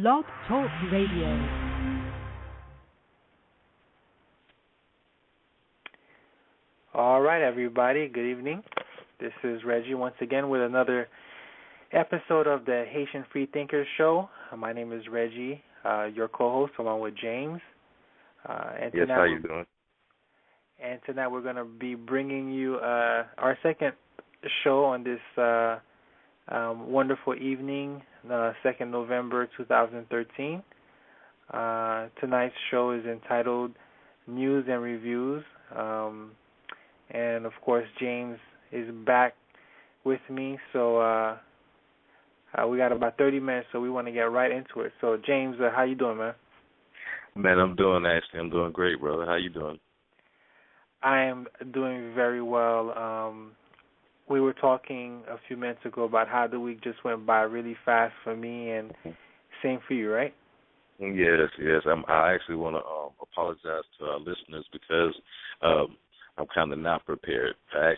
Blog Talk Radio. All right, everybody. Good evening. This is Reggie once again with another episode of the Haitian Freethinkers show. My name is Reggie, your co-host, along with James. Yes, how you doing? And tonight we're going to be bringing you our second show on this wonderful evening, 2nd November 2013. Tonight's show is entitled News and Reviews. And, of course, James is back with me. So we got about 30 minutes, so we want to get right into it. So, James, how you doing, man? Man, I'm doing great, brother. How you doing? I am doing very well. We were talking a few minutes ago about how the week just went by really fast for me, and same for you, right? Yes. I actually want to apologize to our listeners because I'm kind of not prepared. I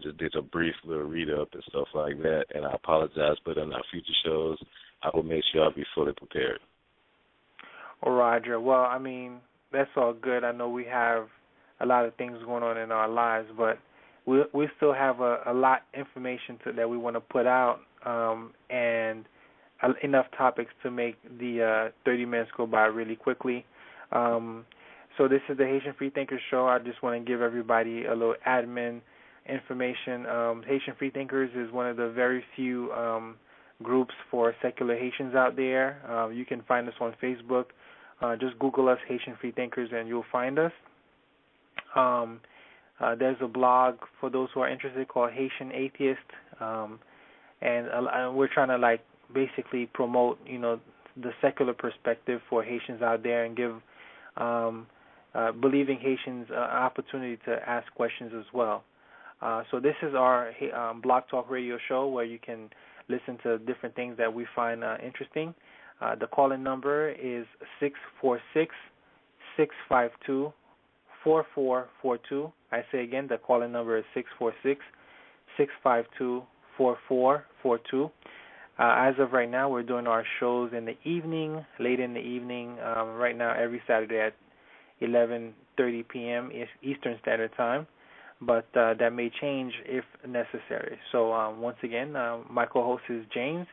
just did a brief little read-up and stuff like that, and I apologize, but in our future shows, I will make sure I'll be fully prepared. Well, Roger, well, I mean, that's all good. I know we have a lot of things going on in our lives, but we still have a lot of information that we want to put out and enough topics to make the 30 minutes go by really quickly. So this is the Haitian Freethinkers show. I just want to give everybody a little admin information. Haitian Freethinkers is one of the very few groups for secular Haitians out there. You can find us on Facebook. Just Google us, Haitian Freethinkers, and you'll find us. There's a blog for those who are interested called Haitian Atheist, and we're trying to basically promote the secular perspective for Haitians out there and give believing Haitians an opportunity to ask questions as well. So this is our Blog Talk Radio show where you can listen to different things that we find interesting. The call-in number is 646-652-4442. I say again, the call-in number is 646-652-4442. As of right now, we're doing our shows in the evening, late in the evening, right now every Saturday at 11:30 p.m. Eastern Standard Time, but that may change if necessary. So once again, my co-host is James,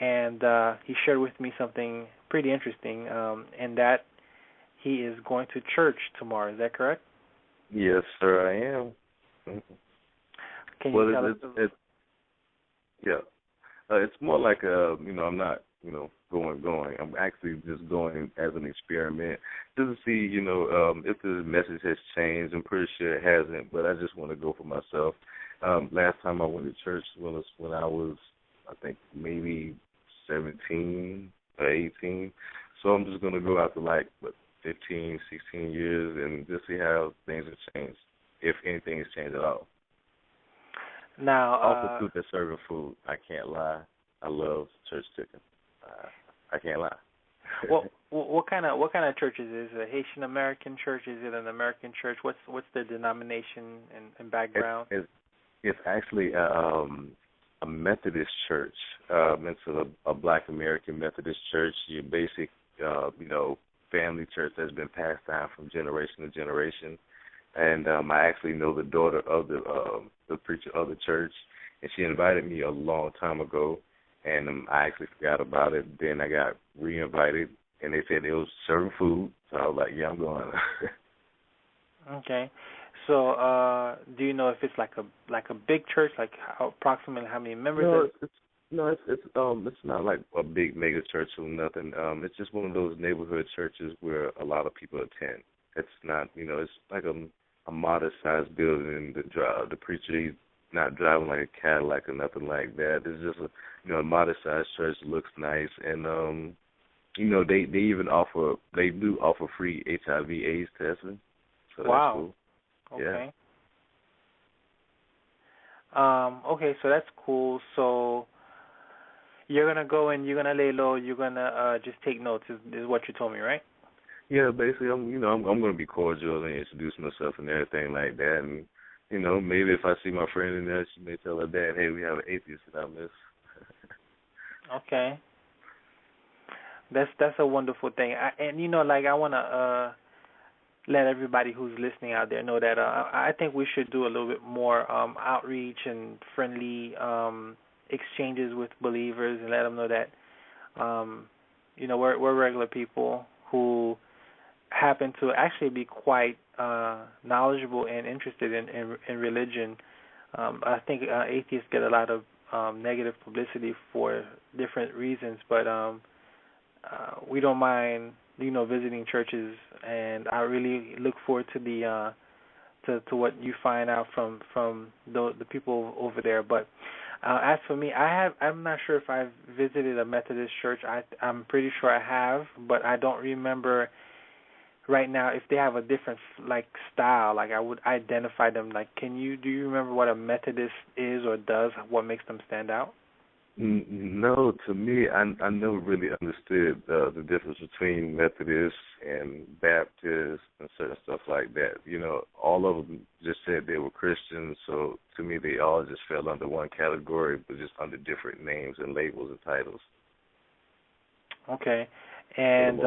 and he shared with me something pretty interesting, and that he is going to church tomorrow. Is that correct? Yes, sir, I am. Can you tell us? It's more like I'm not going. I'm actually just going as an experiment just to see if the message has changed. I'm pretty sure it hasn't, but I just want to go for myself. Last time I went to church was when I was, I think, maybe 17 or 18. So I'm just going to go after 15, 16 years and just see how things have changed, if anything has changed at all. Now, also, too, they're serving food. I can't lie. I love church chicken. I can't lie. What kind of churches is it? A Haitian American church? Is it an American church? What's the denomination and background? It's actually a Methodist church. It's a Black American Methodist church. Your basic, family church that's been passed down from generation to generation. And I actually know the daughter of the preacher of the church, and she invited me a long time ago, and I actually forgot about it. Then I got re-invited, and they said they was serving food, so I was like, yeah, I'm going. Okay. So do you know if it's like a big church, approximately how many members? It's not like a big mega church or nothing. It's just one of those neighborhood churches where a lot of people attend. It's not, it's like a modest-sized building. The preacher, he's not driving like a Cadillac or nothing like that. It's just a modest-sized church. Looks nice, and they even offer free HIV/AIDS testing. So wow. That's cool. Okay. Yeah. Okay, so that's cool. So you're gonna go and you're gonna lay low. You're gonna just take notes. Is what you told me, right? Yeah, basically, I'm going to be cordial and introduce myself and everything like that, and maybe if I see my friend in there, she may tell her dad, hey, we have an atheist that I miss. Okay. That's a wonderful thing. And like I want to let everybody who's listening out there know that I think we should do a little bit more outreach and friendly exchanges with believers, and let them know that we're regular people who happen to actually be quite knowledgeable and interested in religion. I think atheists get a lot of negative publicity for different reasons, but we don't mind, visiting churches, and I really look forward to the to what you find out from the people over there. But as for me, I'm not sure if I've visited a Methodist church. I'm pretty sure I have, but I don't remember right now if they have a different style. Like I would identify them. Like, do you remember what a Methodist is or does? What makes them stand out? No, to me, I never really understood the difference between Methodists and Baptists and certain stuff like that. All of them just said they were Christians, so to me they all just fell under one category, but just under different names and labels and titles. Okay, and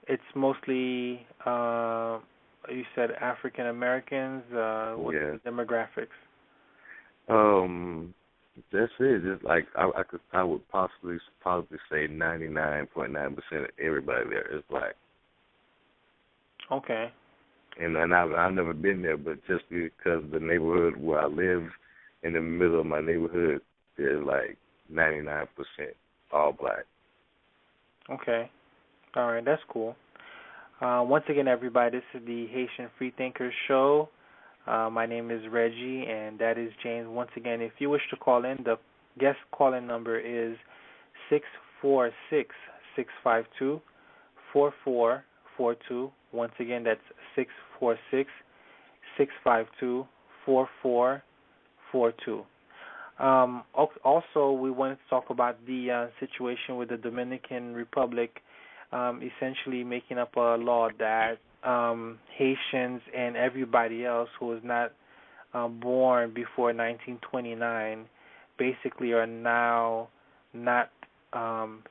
it's mostly, you said African Americans. What demographics? That's it. Just like I would possibly say 99.9% of everybody there is black. Okay. And I've never been there, but just because the neighborhood where I live, in the middle of my neighborhood, there's like 99% all black. Okay. All right, that's cool. Once again, everybody, this is the Haitian Freethinkers show. My name is Reggie, and that is James. Once again, if you wish to call in, the guest call-in number is 646-652-4442. Once again, that's 646-652-4442. Also, we wanted to talk about the situation with the Dominican Republic, essentially making up a law that Haitians and everybody else who was not born before 1929 basically are now not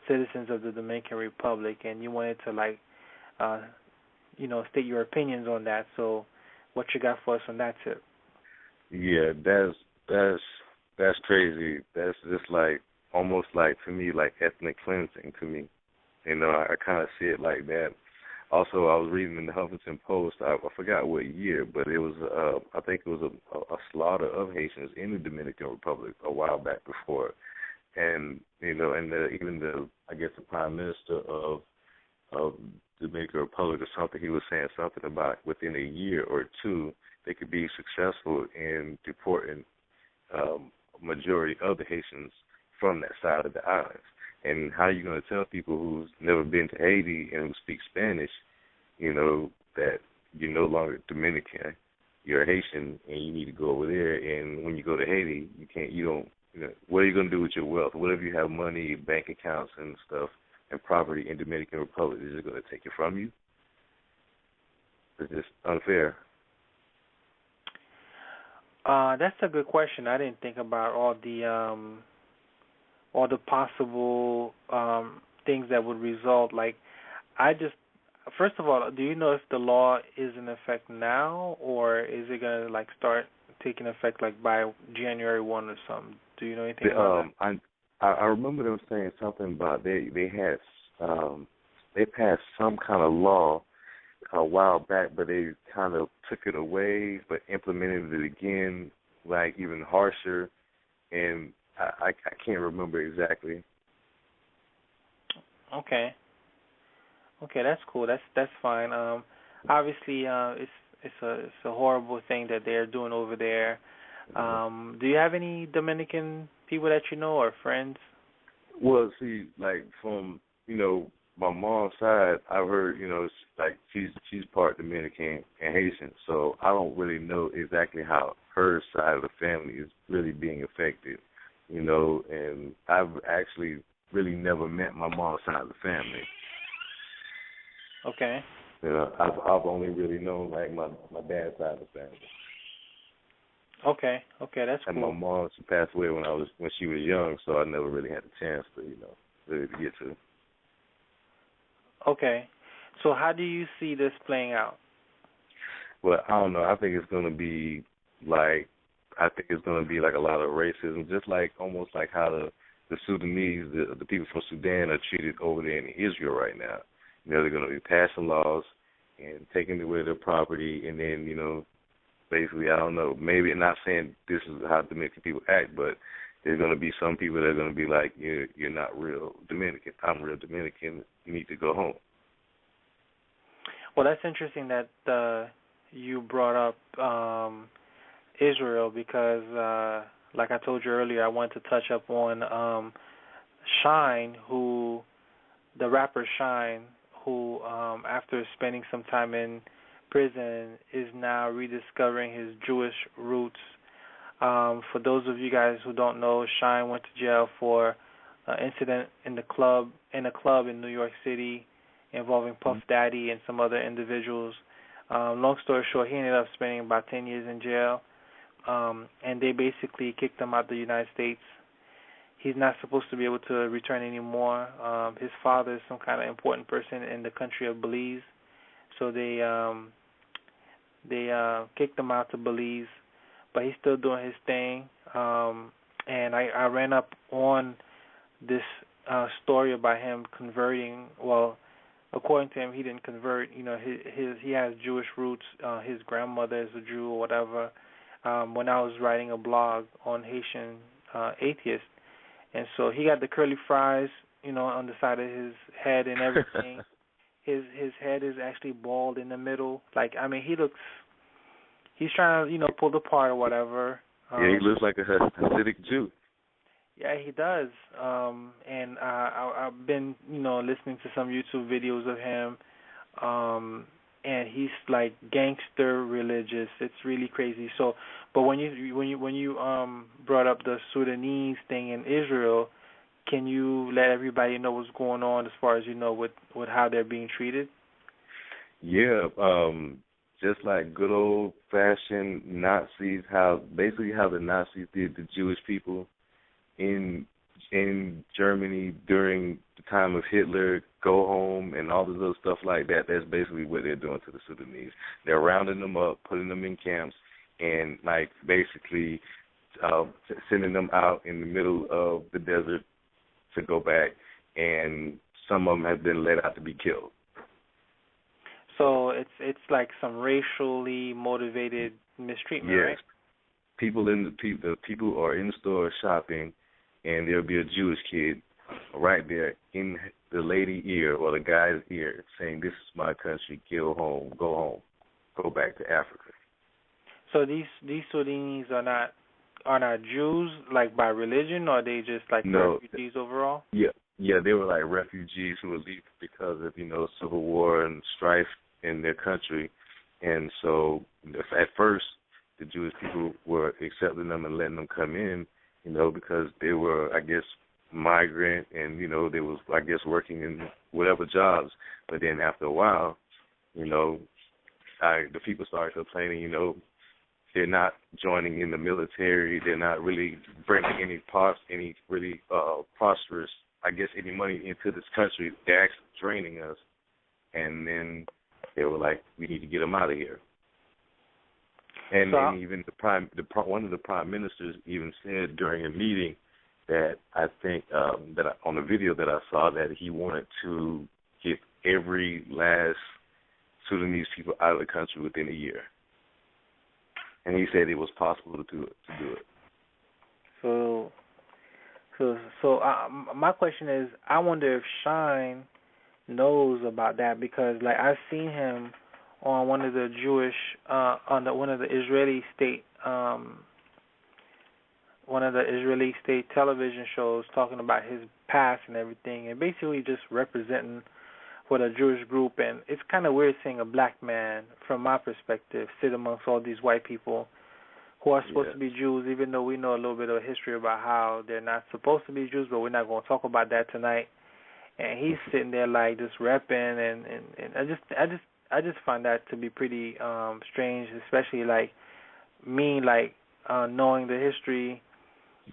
citizens of the Dominican Republic, and you wanted to state your opinions on that. So, what you got for us on that tip? Yeah, that's crazy. That's just almost to me ethnic cleansing to me. I kind of see it like that. Also, I was reading in the Huffington Post, I forgot what year, but it was, I think it was a slaughter of Haitians in the Dominican Republic a while back before. And, even the Prime Minister of the Dominican Republic or something, he was saying something about within a year or two, they could be successful in deporting a majority of the Haitians from that side of the islands. And how are you going to tell people who's never been to Haiti and who speak Spanish, that you're no longer Dominican, you're Haitian, and you need to go over there. And when you go to Haiti, what are you going to do with your wealth? Whatever you have money, bank accounts and stuff, and property in Dominican Republic, is it going to take it from you? It's just unfair. That's a good question. I didn't think about all the possible things that would result. First of all, do you know if the law is in effect now, or is it going to start taking effect by January 1 or something? Do you know anything about that? I remember them saying something about they passed some kind of law a while back, but they kind of took it away, but implemented it again, even harsher, and I can't remember exactly. Okay, that's cool. That's fine. Obviously, it's a horrible thing that they're doing over there. Do you have any Dominican people that you know or friends? Well, see, from my mom's side, I've heard she's part Dominican and Haitian, so I don't really know exactly how her side of the family is really being affected. And I've actually really never met my mom's side of the family. Okay. I've only really known my dad's side of the family. Okay, that's cool. And my mom, she passed away when she was young, so I never really had a chance to really get to. Okay. So how do you see this playing out? Well, I don't know. I think it's gonna be like I think it's gonna be like a lot of racism, just like almost like how the Sudanese, the people from Sudan are treated over there in Israel right now. You know, they're gonna be passing laws and taking away their property, and then basically, I don't know. Maybe not saying this is how Dominican people act, but there's gonna be some people that are gonna be like, you're not real Dominican. I'm real Dominican. You need to go home. Well, that's interesting that you brought up Israel because, like I told you earlier, I wanted to touch up on Shine, the rapper Shine, who after spending some time in prison is now rediscovering his Jewish roots. For those of you guys who don't know, Shine went to jail for an incident in a club in New York City involving Puff Daddy and some other individuals. Long story short, he ended up spending about 10 years in jail, and they basically kicked him out of the United States. He's not supposed to be able to return anymore. His father is some kind of important person in the country of Belize, so they kicked him out to Belize, but he's still doing his thing. And I ran up on this story about him converting. Well, according to him, he didn't convert. He has Jewish roots. His grandmother is a Jew or whatever. When I was writing a blog on Haitian atheists, and so he got the curly fries, on the side of his head and everything. His head is actually bald in the middle. He's trying to, pull the part or whatever. Yeah, he looks like a Hasidic Jew. Yeah, he does. And I've been, listening to some YouTube videos of him, and he's like gangster religious. It's really crazy. So, but when you brought up the Sudanese thing in Israel, can you let everybody know what's going on as far as with how they're being treated? Yeah, just like good old fashioned Nazis, how the Nazis did the Jewish people in Germany during the time of Hitler, go home and all this other stuff like that. That's basically what they're doing to the Sudanese. They're rounding them up, putting them in camps, and like basically sending them out in the middle of the desert to go back, and some of them have been let out to be killed. So it's like some racially motivated mistreatment, yes. Right? The people are in the store shopping, and there'll be a Jewish kid right there in the lady ear or the guy's ear saying, "This is my country. Go home. Go back to Africa." So these Sudanese are not Jews like by religion, or are they just like refugees overall? Yeah, they were like refugees who were leaving because of civil war and strife in their country, and so at first the Jewish people were accepting them and letting them come in, because they were, I guess, migrant and they was, I guess, working in whatever jobs. But then after a while, the people started complaining, they're not joining in the military. They're not really bringing any really prosperous, I guess, any money into this country. They're actually draining us. And then they were like, we need to get them out of here. And even one of the prime ministers even said during a meeting that I think on the video that I saw that he wanted to get every last Sudanese people out of the country within a year. And he said it was possible to do it. So my question is, I wonder if Shine knows about that, because like I've seen him on one of the Jewish one of the Israeli state television shows talking about his past and everything, and basically just representing for the Jewish group. And it's kind of weird seeing a black man, from my perspective, sit amongst all these white people who are supposed to be Jews, even though we know a little bit of history about how they're not supposed to be Jews, but we're not going to talk about that tonight. And he's sitting there like just repping, and I just find that to be pretty strange, especially like me, like knowing the history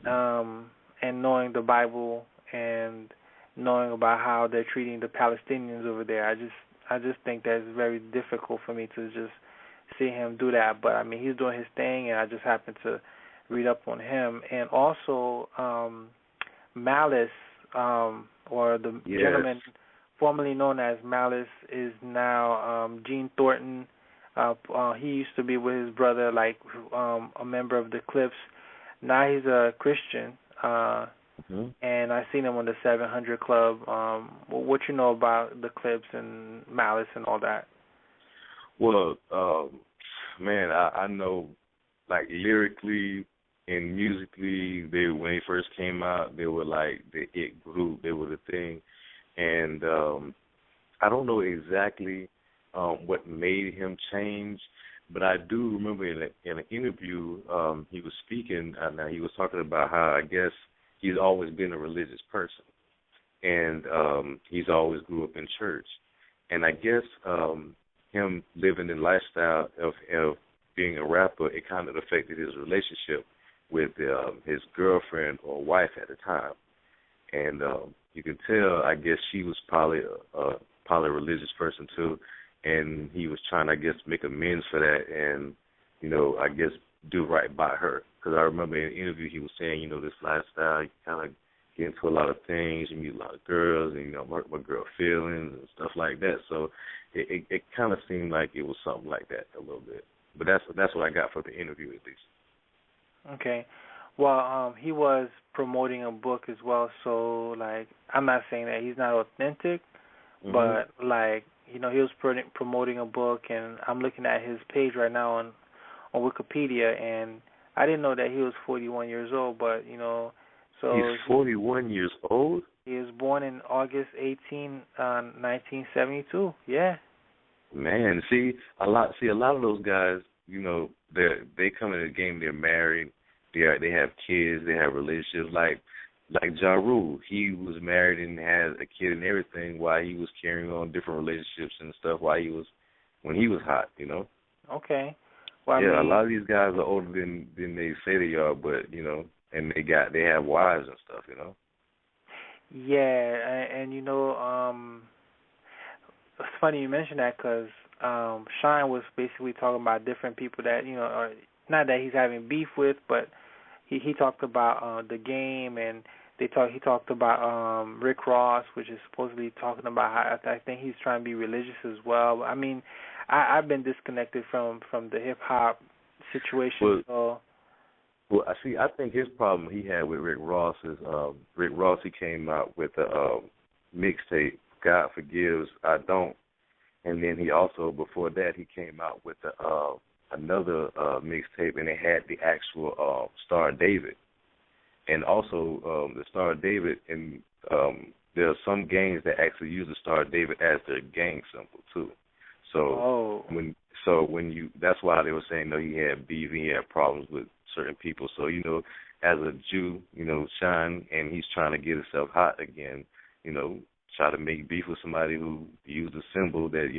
and knowing the Bible and knowing about how they're treating the Palestinians over there. I just think that's very difficult for me to just see him do that. But I mean, he's doing his thing, and I just happened to read up on him. And also, Malice, or the Yes. gentleman formerly known as Malice, is now Gene Thornton. He used to be with his brother, like a member of the Clips. Now he's a Christian, and I seen him on the 700 Club. What you know about the Clips and Malice and all that? Well, man, I know, like, lyrically and musically, when they first came out, they were like the it group. They were the thing, and I don't know exactly what made him change, but I do remember in an interview he was speaking, and he was talking about how, I guess, he's always been a religious person, and he's always grew up in church, and I guess him living the lifestyle of being a rapper, it kind of affected his relationship with his girlfriend or wife at the time, and you can tell, I guess, she was probably a religious person too. And he was trying, I guess, make amends for that and, I guess, do right by her. Because I remember in an interview he was saying, this lifestyle, you kind of get into a lot of things, you meet a lot of girls, and, hurt my girl feelings and stuff like that. So it kind of seemed like it was something like that a little bit. But that's what I got for the interview, at least. Okay. Well, he was promoting a book as well, so, like, I'm not saying that he's not authentic, but, like, he was promoting a book, and I'm looking at his page right now on Wikipedia, and I didn't know that he was 41 years old, but, so... He's 41 years old? He was born in August 18, 1972, yeah. Man, see, a lot of those guys, they come in the game, they're married, they have kids, they have relationships, like Ja Rule. He was married and had a kid and everything while he was carrying on different relationships and stuff when he was hot, Okay. Well, yeah, a lot of these guys are older than they say they are, but and they have wives and stuff, Yeah, and it's funny you mentioned that because Sean was basically talking about different people that are not that he's having beef with, but he talked about the game, and he talked about Rick Ross, which is supposedly talking about how I think he's trying to be religious as well. I mean, I've been disconnected from the hip hop situation. Well, I think his problem he had with Rick Ross is Rick Ross, he came out with a mixtape, God Forgives, I Don't, and then he also, before that, he came out with another mixtape, and it had the actual Star of David. And also the Star of David, and there are some gangs that actually use the Star of David as their gang symbol too. So that's why they were saying he had beef and he had problems with certain people. So as a Jew, Sean, and he's trying to get himself hot again, try to make beef with somebody who used a symbol that,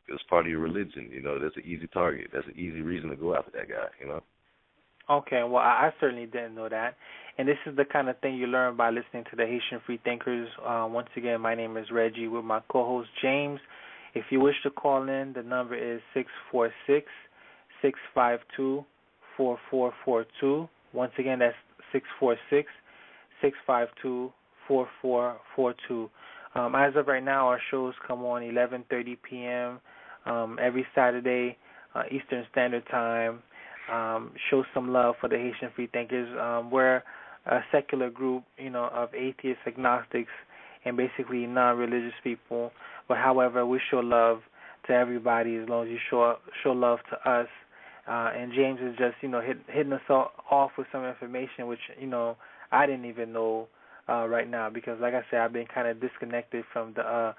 is part of your religion. That's an easy target. That's an easy reason to go after that guy, Okay, well, I certainly didn't know that. And this is the kind of thing you learn by listening to the Haitian Free Thinkers. Once again, my name is Reggie with my co-host James. If you wish to call in, the number is 646-652-4442. Once again, that's 646-652-4442. As of right now, our shows come on 11:30 p.m. Every Saturday, Eastern Standard Time. Show some love for the Haitian Free Thinkers. We're a secular group, of atheists, agnostics, and basically non-religious people. But however, we show love to everybody as long as you show love to us. And James is just, hitting us off with some information which, I didn't even know right now because, like I said, I've been kind of disconnected from the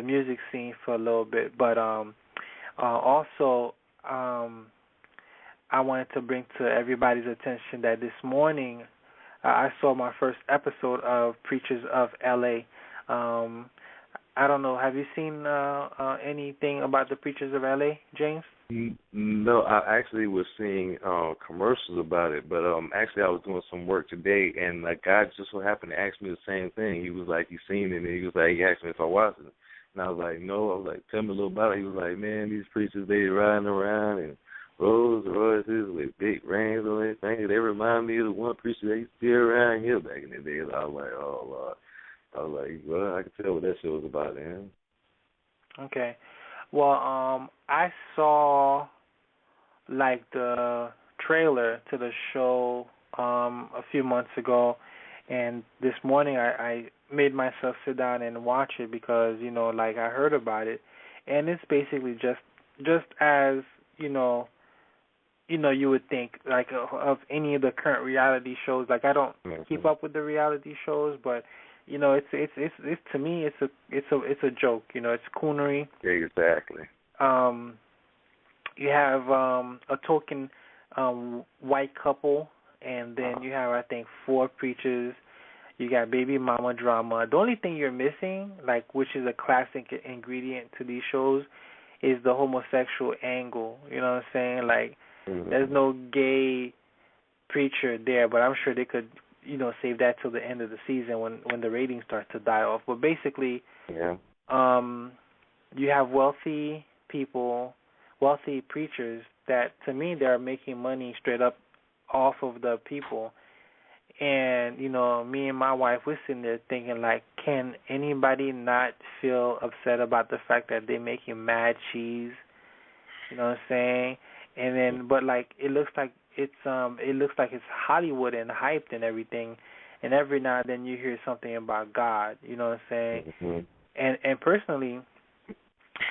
music scene for a little bit. But also, I wanted to bring to everybody's attention that this morning I saw my first episode of Preachers of L.A. I don't know. Have you seen anything about the preachers of LA, James? No, I actually was seeing commercials about it, but actually I was doing some work today, and a guy just so happened to ask me the same thing. He was like, he seen it, and he was like, he asked me if I watched it, and I was like, no. I was like, tell me a little about it. He was like, man, these preachers, they riding around in Rolls Royces with big rings on their fingers. They remind me of the one preacher that used to be around here back in the day. I was like, oh Lord. I was like, well, I can tell what that show was about, man. Okay. Well, I saw like the trailer to the show a few months ago, and this morning I made myself sit down and watch it because like I heard about it, and it's basically just as you would think like of any of the current reality shows. Like I don't keep up with the reality shows, but it's to me it's a joke. It's coonery. Exactly. You have a token white couple, and then you have, I think, 4 preachers. You got baby mama drama. The only thing you're missing, like, which is a classic ingredient to these shows, is the homosexual angle. You know what I'm saying? Like, there's no gay preacher there, but I'm sure they could, save that till the end of the season when the ratings start to die off. But basically, you have wealthy people, wealthy preachers that, to me, they're making money straight up off of the people. And, me and my wife, we're sitting there thinking, like, can anybody not feel upset about the fact that they're making mad cheese? You know what I'm saying? And then, but, like, it looks like it's Hollywood and hyped and everything. And every now and then you hear something about God. You know what I'm saying? And personally,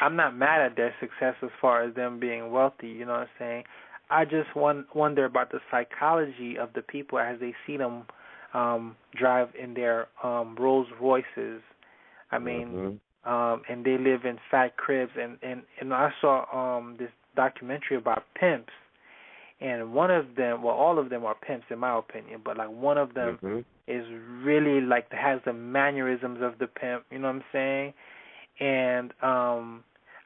I'm not mad at their success as far as them being wealthy, you know what I'm saying? I just wonder about the psychology of the people as they see them drive in their Rolls Royces. I mean, and they live in fat cribs. And I saw this documentary about pimps, and one of them, well, all of them are pimps in my opinion, but like one of them is really like has the mannerisms of the pimp, you know what I'm saying? And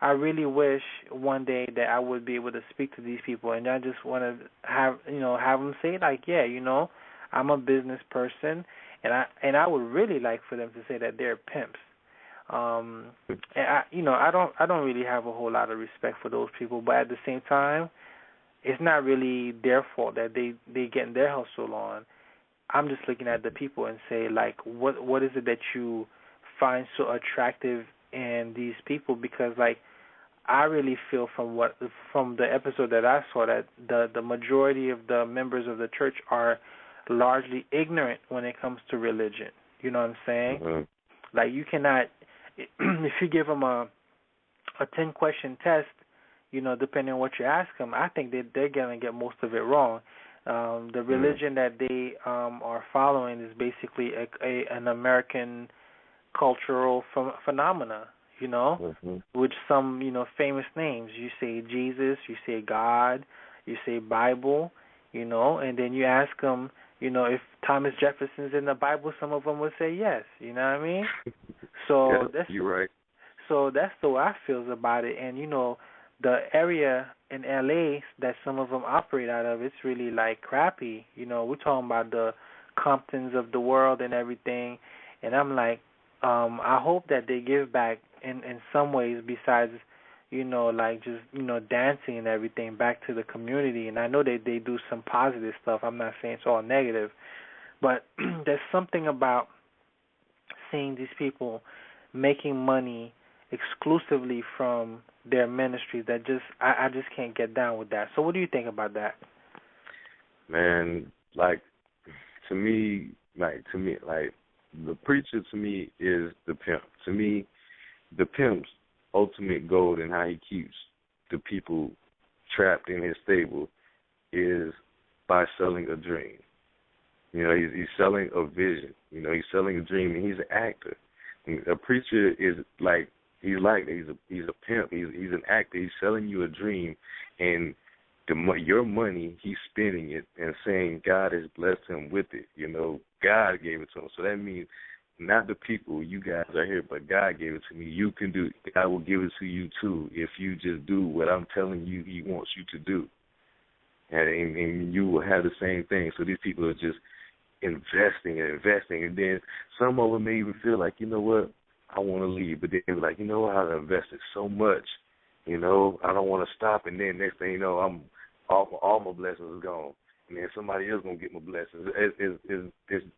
I really wish one day that I would be able to speak to these people, and I just want to have them say like, yeah, I'm a business person, and I would really like for them to say that they're pimps. And I don't really have a whole lot of respect for those people, but at the same time, it's not really their fault that they getting their hustle on. I'm just looking at the people and say, like, what is it that you find so attractive in these people? Because, like, I really feel from the episode that I saw that the majority of the members of the church are largely ignorant when it comes to religion. You know what I'm saying? Like, you cannot, if you give them a 10-question test, depending on what you ask them, I think they're going to get most of it wrong. The religion that they are following is basically an American cultural phenomena, with some, famous names. You say Jesus, you say God, you say Bible, and then you ask them, if Thomas Jefferson's in the Bible, some of them would say yes, you know what I mean? So you're right. So that's the way I feel about it. And, the area in L.A. that some of them operate out of, it's really, like, crappy. We're talking about the Comptons of the world and everything. And I'm like, I hope that they give back in some ways besides, like just, dancing and everything back to the community. And I know they do some positive stuff. I'm not saying it's all negative. But there's something about seeing these people making money exclusively from their ministries that I just can't get down with that. So what do you think about that? Man, to me, the preacher to me is the pimp. To me, the pimp's ultimate goal and how he keeps the people trapped in his stable is by selling a dream. He's selling a vision. He's selling a dream, and he's an actor. And a preacher is he's a pimp. He's an actor. He's selling you a dream, and your money, he's spending it and saying God has blessed him with it. God gave it to him. So that means not the people. You guys are here, but God gave it to me. You can do it. God will give it to you too if you just do what I'm telling you He wants you to do. And you will have the same thing. So these people are just investing, and then some of them may even feel like, you know what, I want to leave, but they're like, you know what, I've invested so much, you know, I don't want to stop, and then next thing you know, all my blessings are gone, and then somebody else gonna get my blessings.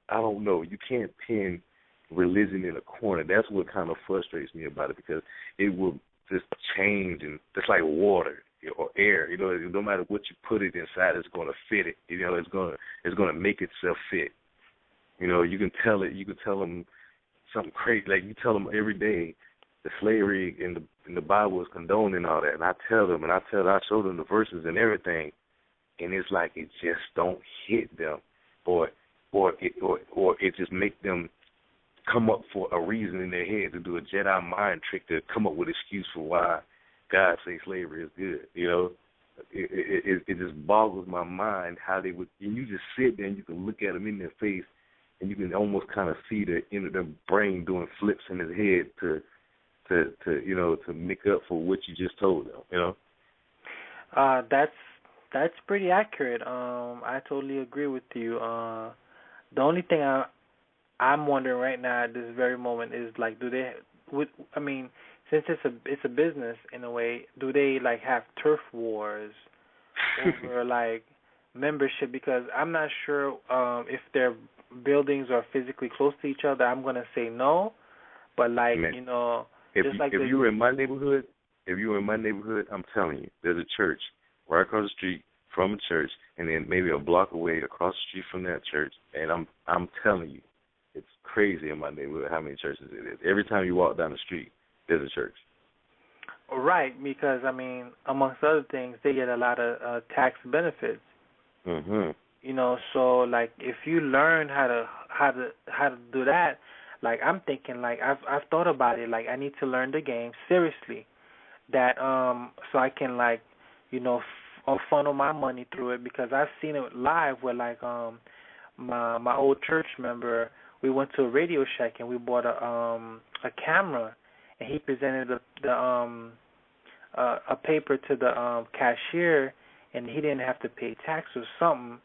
I don't know. You can't pin religion in a corner. That's what kind of frustrates me about it, because it will just change, and it's like water or air. You know, no matter what you put it inside, it's going to fit it. You know, it's going to make itself fit. You know, you can tell it. You can tell them something crazy. Like you tell them every day, the slavery in the Bible is condoning all that, and I tell them, I show them the verses and everything, and it's like it just don't hit them, or it just make them come up for a reason in their head to do a Jedi mind trick to come up with an excuse for why God say slavery is good. You know, it just boggles my mind how they would. And you just sit there and you can look at them in their face, and you can almost kind of see their brain doing flips in his head to you know, to make up for what you just told them. You know, that's pretty accurate. I totally agree with you. The only thing I'm wondering right now at this very moment is like, I mean, since it's a business in a way, do they like have turf wars over like membership? Because I'm not sure if their buildings are physically close to each other. I'm gonna say no, but like, man, you know, if you were in my neighborhood, I'm telling you, there's a church right across the street from a church, and then maybe a block away across the street from that church, and I'm telling you, it's crazy in my neighborhood how many churches it is. Every time you walk down the street, there's a church. Right, because I mean, amongst other things, they get a lot of tax benefits. Mhm. You know, so like if you learn how to do that, like I'm thinking, like I've thought about it, like I need to learn the game seriously, that so I can, like, you know, funnel my money through it, because I've seen it live where like my old church member, we went to a Radio Shack and we bought a camera, and he presented a paper to the cashier, and he didn't have to pay tax or something.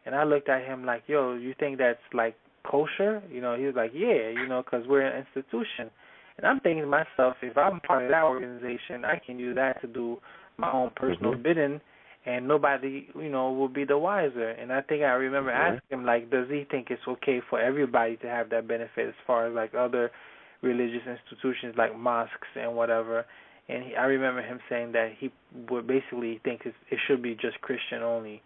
And I looked at him like, yo, you think that's like kosher? You know, he was like, yeah, you know, because we're an institution. And I'm thinking to myself, if I'm part of that organization, I can use that to do my own personal bidding, and nobody, you know, will be the wiser. And I think I remember asking him, like, does he think it's okay for everybody to have that benefit as far as, like, other religious institutions like mosques and whatever? And I remember him saying that he would basically think it should be just Christian only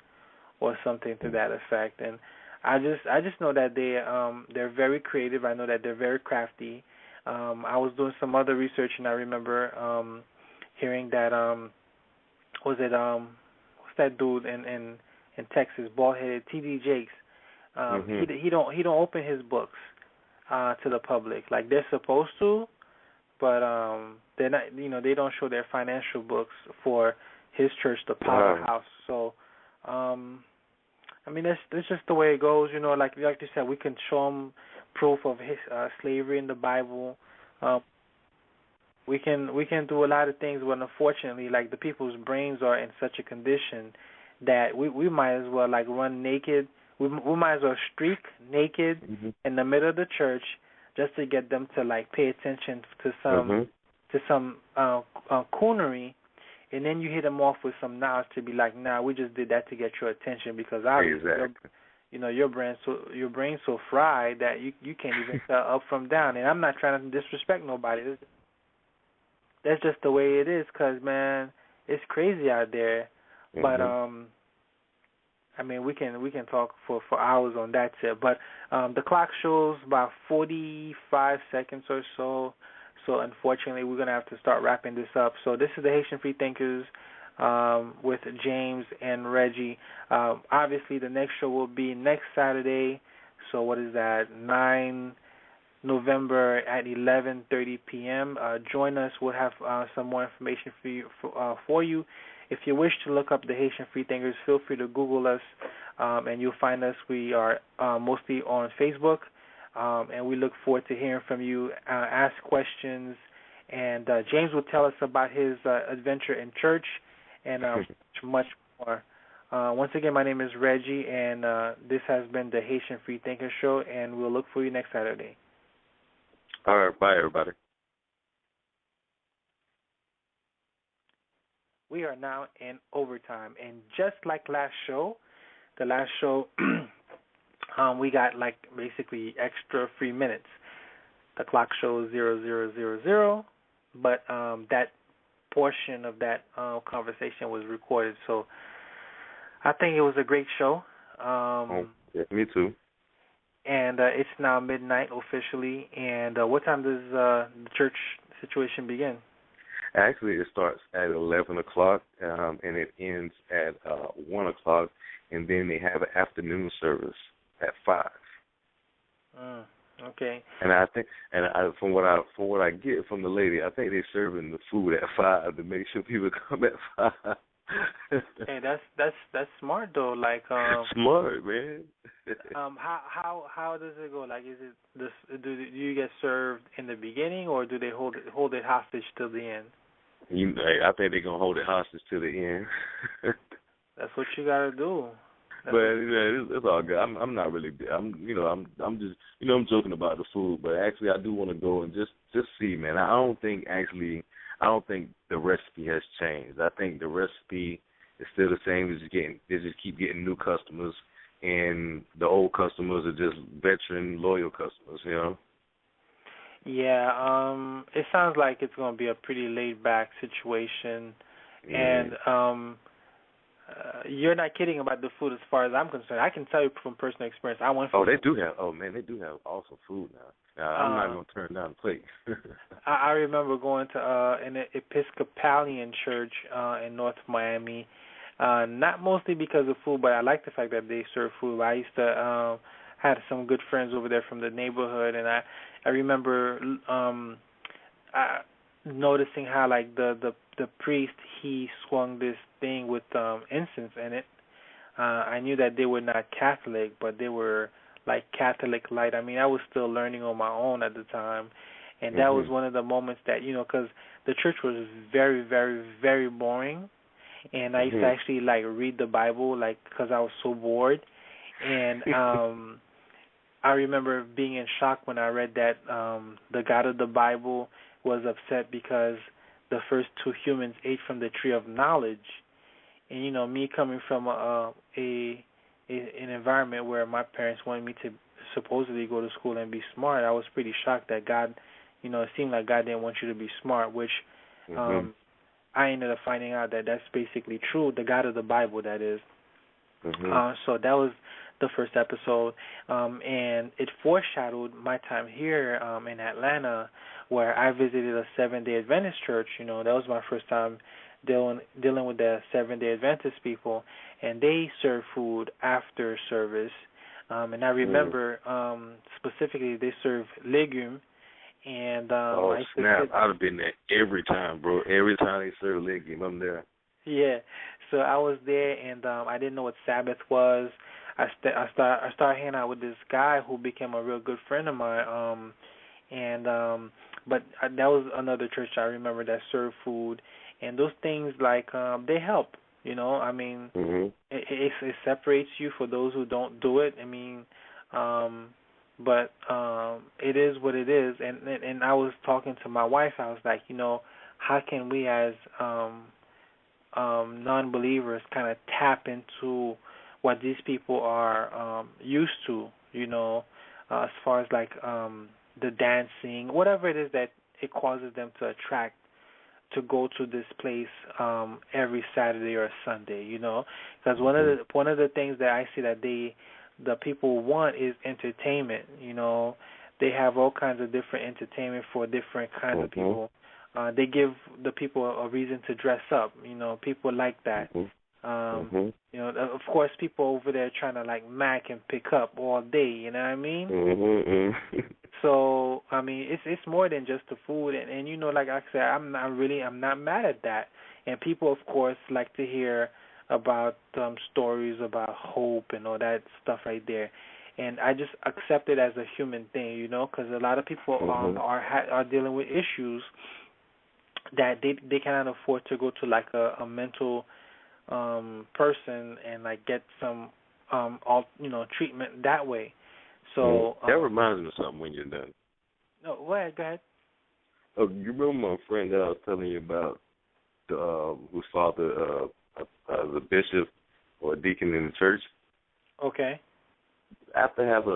or something to that effect. And I just know that they're very creative. I know that they're very crafty. I was doing some other research, and I remember hearing that what's that dude in Texas, bald-headed, T.D. Jakes. He don't open his books to the public like they're supposed to, but they're not. You know, they don't show their financial books for his church, the Powerhouse. So, I mean, that's just the way it goes. You know, like you said, we can show them proof of his slavery in the Bible. We can do a lot of things, but unfortunately, like, the people's brains are in such a condition that we might as well, like, run naked. We might as well streak naked in the middle of the church just to get them to, like, pay attention to some coonery, and then you hit them off with some knowledge to be like, nah, we just did that to get your attention, because obviously, you know, your brain's so fried that you can't even tell up from down. And I'm not trying to disrespect nobody. That's just the way it is, because, man, it's crazy out there. But I mean, we can talk for hours on that tip. But the clock shows about 45 seconds or so. So unfortunately, we're gonna have to start wrapping this up. So this is the Haitian Freethinkers with James and Reggie. Obviously, the next show will be next Saturday. So what is that? 9 November at 11:30 p.m. Join us. We'll have some more information for you. If you wish to look up the Haitian Freethinkers, feel free to Google us, and you'll find us. We are mostly on Facebook. and we look forward to hearing from you. Ask questions, and James will tell us about his adventure in church and much more. Once again, my name is Reggie, and this has been the Haitian Free Thinker Show, and we'll look for you next Saturday. All right, bye, everybody. We are now in overtime, and just like the last show, we got like basically extra 3 minutes. The clock shows 0000, but that portion of that conversation was recorded, so I think it was a great show. Yeah, me too. And it's now midnight officially. And what time does the church situation begin? Actually, it starts at 11 o'clock, and it ends at 1 o'clock, and then they have an afternoon service at 5. Okay. And I think, from what I get from the lady, I think they're serving the food at 5 to make sure people come at 5. Hey, that's smart though. Like smart, man. How does it go? Like, is it this? Do you get served in the beginning, or do they hold it hostage till the end? I think they're gonna hold it hostage to the end. That's what you gotta do. It's all good. I'm not really. I'm just. I'm joking about the food, but actually, I do want to go and just see, man. I don't think the recipe has changed. I think the recipe is still the same. They just keep getting new customers, and the old customers are just veteran, loyal customers. Yeah. It sounds like it's going to be a pretty laid back situation, and you're not kidding about the food as far as I'm concerned. I can tell you from personal experience. I went. They do have. Oh man, they do have awesome food now. I'm not going to turn down the plate. I remember going to an Episcopalian church in North Miami, not mostly because of food, but I like the fact that they serve food. I used to had some good friends over there from the neighborhood, and I remember noticing how like the priest, he swung this thing with incense in it. I knew that they were not Catholic, but they were like Catholic light. I mean, I was still learning on my own at the time, and that was one of the moments that, because the church was very, very, very boring, and I used to actually like read the Bible, like, because I was so bored, and I remember being in shock when I read that the God of the Bible was upset because the first two humans ate from the tree of knowledge, and me coming from an environment where my parents wanted me to supposedly go to school and be smart, I was pretty shocked that God, it seemed like God didn't want you to be smart, which I ended up finding out that that's basically true, the God of the Bible, that is. So that was the first episode, and it foreshadowed my time here in Atlanta, where I visited a Seventh-day Adventist church. That was my first time dealing with the Seventh-day Adventist people, and they serve food after service. And I remember specifically they serve legume. And snap! I'd have been there every time, bro. Every time they serve legume, I'm there. Yeah, so I was there, and I didn't know what Sabbath was. I started hanging out with this guy who became a real good friend of mine. But that was another church I remember that served food, and those things like they help. I mean, it separates you for those who don't do it. I mean, but it is what it is. And I was talking to my wife. I was like, how can we as non-believers kind of tap into what these people are used to, as far as like the dancing, whatever it is that it causes them to attract to go to this place every Saturday or Sunday, because one of the things that I see that the people want is entertainment. They have all kinds of different entertainment for different kinds of people. They give the people a reason to dress up. People like that. Of course, people over there trying to like mac and pick up all day. You know what I mean? So I mean, it's more than just the food, and like I said, I'm not mad at that. And people, of course, like to hear about stories about hope and all that stuff right there. and I just accept it as a human thing, because a lot of people are dealing with issues that they cannot afford to go to like a mental person and like get some treatment that way. So that reminds me of something when you're done. No, go ahead. Oh, you remember my friend that I was telling you about, whose father, the bishop or a deacon in the church? Okay. After have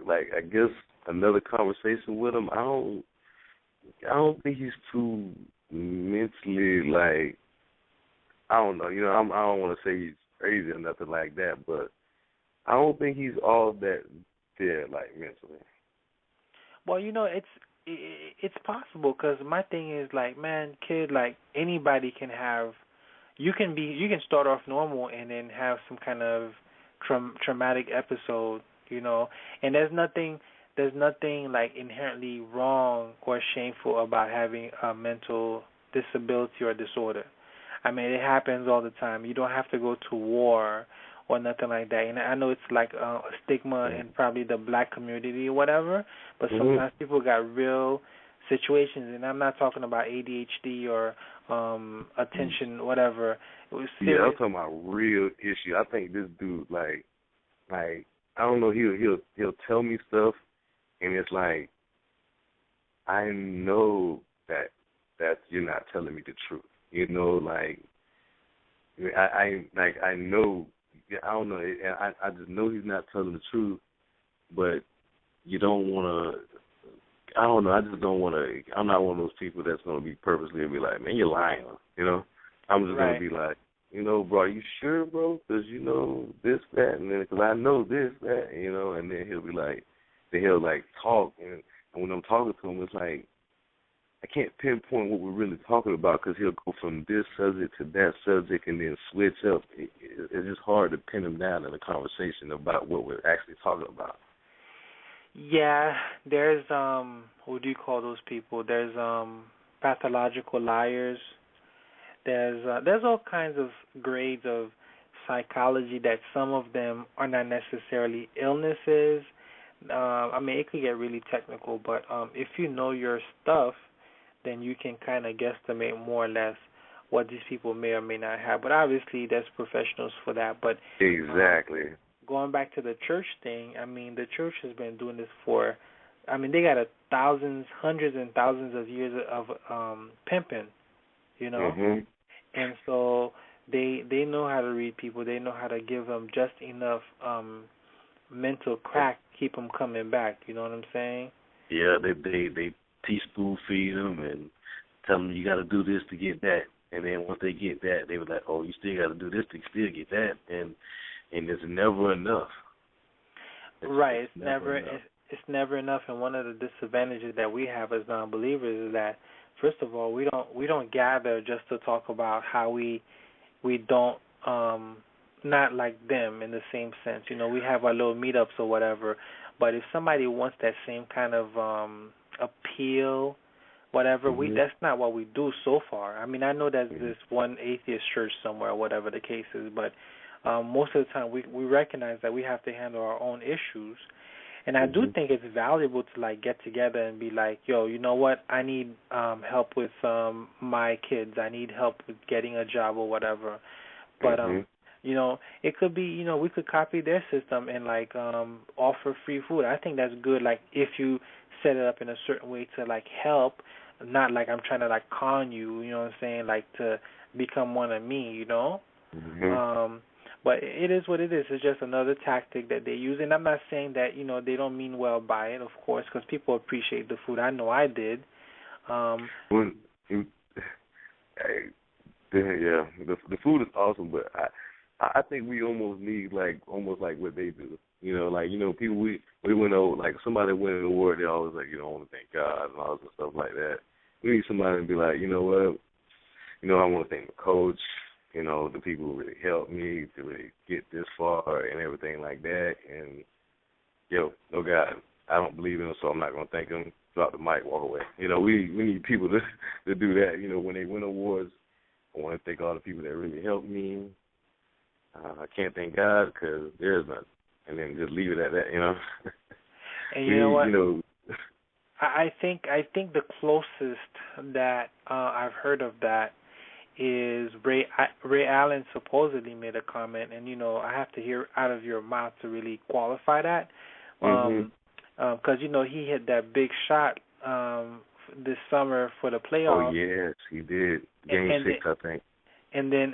I guess another conversation with him, I don't think he's too mentally I don't know, I don't want to say he's crazy or nothing like that, but I don't think he's all that there mentally. Well, it's possible, because my thing is man, kid, anybody can have. You can start off normal and then have some kind of traumatic episode, and there's nothing inherently wrong or shameful about having a mental disability or disorder. I mean, it happens all the time. You don't have to go to war or nothing like that. And I know it's a stigma in probably the black community or whatever, but sometimes people got real situations, and I'm not talking about ADHD or attention, whatever. It was serious. Yeah, I'm talking about real issue. I think this dude, I don't know, he'll tell me stuff, and it's I know that you're not telling me the truth. I know. I don't know. I just know he's not telling the truth, but you don't want to. I don't know. I just don't want to. I'm not one of those people that's going to be purposely be like, man, you're lying. I'm just going to be like, bro, are you sure, bro? Because this, that, and then because I know this, that, and then he'll be like, he'll talk, and when I'm talking to him, it's I can't pinpoint what we're really talking about, because he'll go from this subject to that subject and then switch up. It's just hard to pin him down in a conversation about what we're actually talking about. Yeah, there's what do you call those people? There's pathological liars. There's all kinds of grades of psychology that some of them are not necessarily illnesses. I mean, it could get really technical, but if you know your stuff, then you can kind of guesstimate more or less what these people may or may not have. But obviously, there's professionals for that. But exactly. Going back to the church thing, I mean, the church has been doing this for, they got hundreds and thousands of years of pimping, and so they know how to read people. They know how to give them just enough mental crack to keep them coming back. You know what I'm saying? Yeah, they teaspoon feed them and tell them you got to do this to get that, and then once they get that, they were like, oh, you still got to do this to still get that, and it's never enough. It's never enough. And one of the disadvantages that we have as non-believers is that, first of all, we don't gather just to talk about how we don't not like them in the same sense. We have our little meetups or whatever. But if somebody wants that same kind of appeal, whatever, that's not what we do so far. I mean, I know there's this one atheist church somewhere, whatever the case is, but most of the time we recognize that we have to handle our own issues. And I do think it's valuable to get together and be like, yo, you know what? I need help with my kids. I need help with getting a job or whatever. But it could be, we could copy their system and offer free food. I think that's good. If you set it up in a certain way to help, not I'm trying to con you. You know what I'm saying? To become one of me. But it is what it is. It's just another tactic that they use. And I'm not saying that, they don't mean well by it, of course, because people appreciate the food. I know I did. The food is awesome, but I think we almost need almost like what they do. People we went over, somebody win an award, they always I want to thank God and all this stuff like that. We need somebody to be like, you know what, I want to thank the coach, the people who really helped me to really get this far and everything like that. And no God, I don't believe in him, so I'm not gonna thank him. Drop the mic, walk away. We need people to do that. When they win awards, I want to thank all the people that really helped me. I can't thank God because there's none. and then just leave it at that, you know. And you know what? You know, I think the closest that I've heard of that is Ray Allen supposedly made a comment, and you know I have to hear out of your mouth to really qualify that, because you know he hit that big shot this summer for the playoffs. Oh yes, he did. Game 6, I think. And then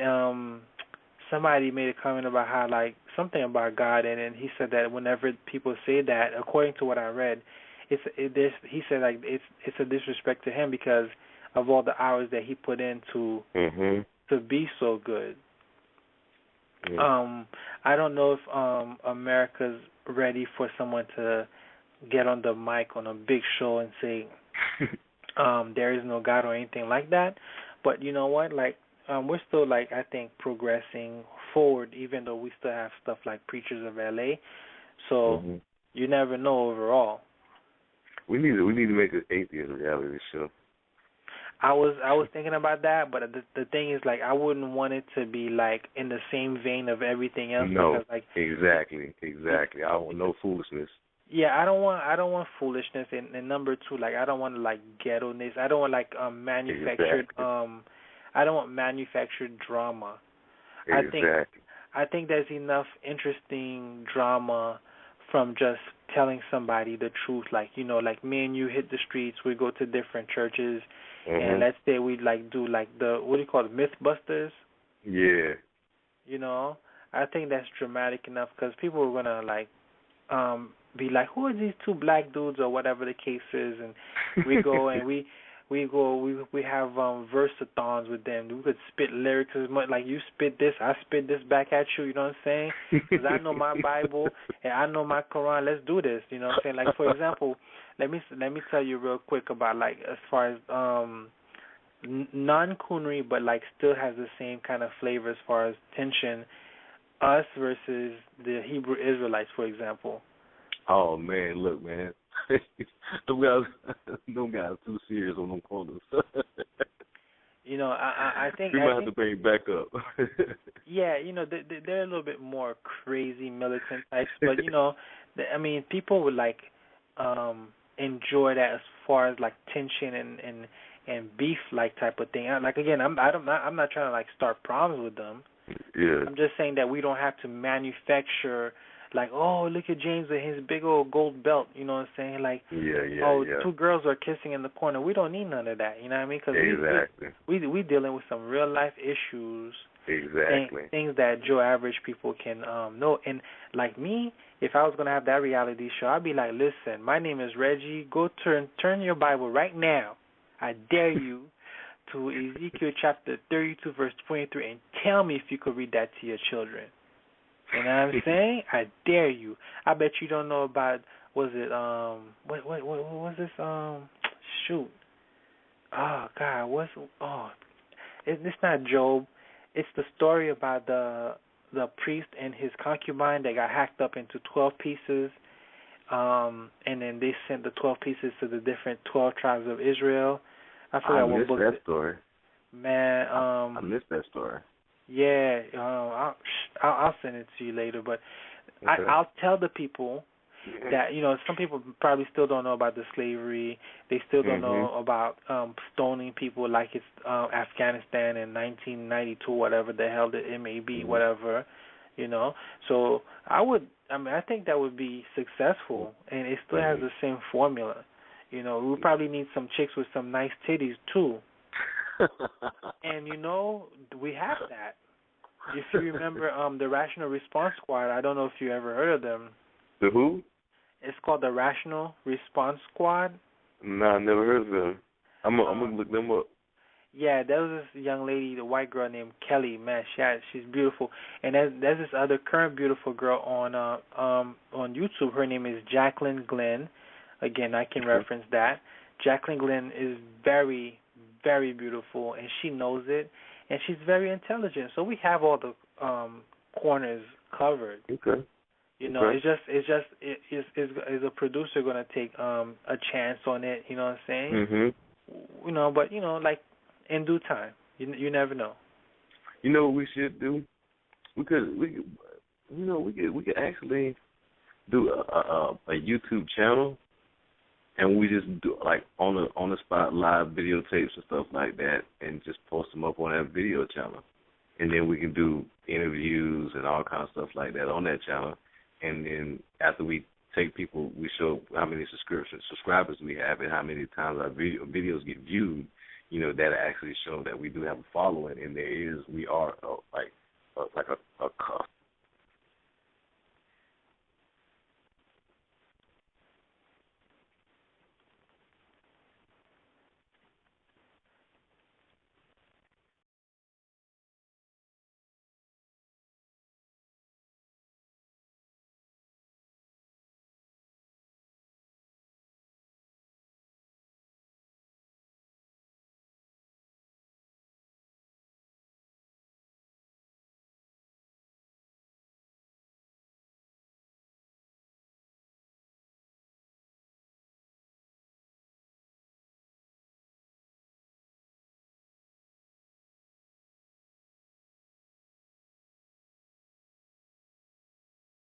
somebody made a comment about how like something about God, and he said that whenever people say that, according to what I read, he said like it's a disrespect to him because of all the hours that he put in to be so good. Yeah. I don't know if America's ready for someone to get on the mic on a big show and say there is no God or anything like that. But you know what? Like we're still like I think progressing forward, even though we still have stuff like Preachers of LA. So you never know overall. We need to make an atheist reality show. I was thinking about that, but the thing is, like, I wouldn't want it to be like in the same vein of everything else. No, because, like, exactly. I don't want no foolishness. Yeah, I don't want foolishness, and number two, like, I don't want like ghetto-ness. I don't want like manufactured. I don't want manufactured drama. Exactly. I think there's enough interesting drama from just telling somebody the truth. Like, you know, like me and you hit the streets, we go to different churches, and let's say we like do like the, what do you call it, Mythbusters? Yeah. You know, I think that's dramatic enough because people are gonna like be like, who are these two black dudes or whatever the case is, and we go and we have versathons with them. We could spit lyrics as much, like you spit this, I spit this back at you. You know what I'm saying? Because I know my Bible and I know my Quran. Let's do this. You know what I'm saying? Like, for example, let me tell you real quick about like as far as non-coonery, but like still has the same kind of flavor as far as tension. Us versus the Hebrew Israelites, for example. Oh man, look, man. Them guys too serious on them corners. You know, I think we might have to bring it back up. Yeah, you know, they're a little bit more crazy militant types, but you know, I mean, people would like enjoy that as far as like tension and beef like type of thing. Like again, I'm not trying to like start problems with them. Yeah. I'm just saying that we don't have to manufacture. Like, oh, look at James with his big old gold belt. You know what I'm saying? Like, two girls are kissing in the corner. We don't need none of that. You know what I mean? Because we dealing with some real life issues. Exactly. Things that Joe average people can know. And like me, if I was gonna have that reality show, I'd be like, listen, my name is Reggie. Go turn your Bible right now. I dare you to Ezekiel chapter 32 verse 23 and tell me if you could read that to your children. You know what I'm saying? I dare you. I bet you don't know about, was it, what was this, shoot. Oh, God, it's not Job. It's the story about the priest and his concubine that got hacked up into 12 pieces, and then they sent the 12 pieces to the different 12 tribes of Israel. I forgot what book. I missed that story. Man, I missed that story. Yeah, I'll send it to you later, but okay. I'll tell the people that, you know, some people probably still don't know about the slavery. They still don't know about stoning people like it's Afghanistan in 1992, whatever the hell it may be, whatever, you know. So I think that would be successful, and it still has the same formula. You know, we probably need some chicks with some nice titties too. And you know, we have that. If you remember the Rational Response Squad, I don't know if you ever heard of them. The who? It's called the Rational Response Squad. No, I never heard of them. I'm gonna look them up. Yeah, there was this young lady, the white girl named Kelly. Man, she's beautiful. And there's this other current beautiful girl on YouTube. Her name is Jacqueline Glenn. Again, I can reference that. Jacqueline Glenn is very, very beautiful, and she knows it, and she's very intelligent. So we have all the corners covered. Okay. You know, it's just is a producer going to take a chance on it? You know what I'm saying? You know, but you know, like in due time, you never know. You know what we should do? We could actually do a YouTube channel, and we just do like on the spot live videotapes and stuff like that, and just post them up on that video channel, and then we can do interviews and all kinds of stuff like that on that channel, and then after we take people, we show how many subscribers we have and how many times our videos get viewed. You know, that actually show that we do have a following, and we are like